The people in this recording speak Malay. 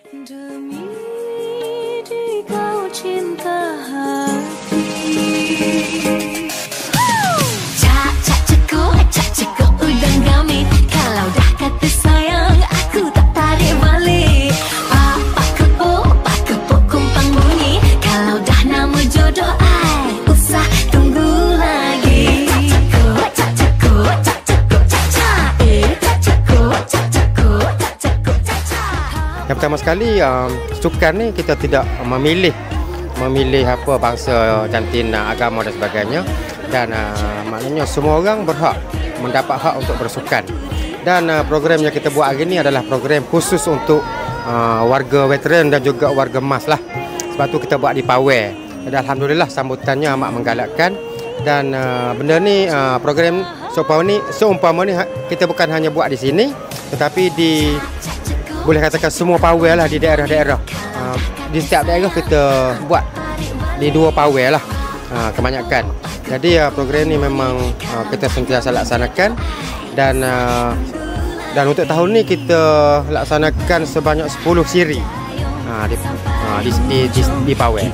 Demi kau cinta hati. Cak cekuk udang gami. Kalau dah kata sayang, aku tak tarik balik. Pak kepuk kumpang bunyi. Kalau dah nama jodoh ai, usah tunggu lagi. Cak cekuk Yang pertama sekali, sukan ni kita tidak memilih apa bangsa, jantina, agama dan sebagainya. Dan maknanya semua orang berhak mendapat hak untuk bersukan. Dan program yang kita buat hari ini adalah program khusus untuk warga veteran dan juga warga emas lah. Sebab tu kita buat di Pawai. Dan alhamdulillah sambutannya amat menggalakkan. Dan benda ni, program seumpama ni kita bukan hanya buat di sini, tetapi boleh katakan semua pawai lah di daerah-daerah. Di setiap daerah kita buat di 2 pawai lah kebanyakan. Jadi program ni memang kita sentiasa laksanakan. Dan untuk tahun ni kita laksanakan sebanyak 10 siri di pawai.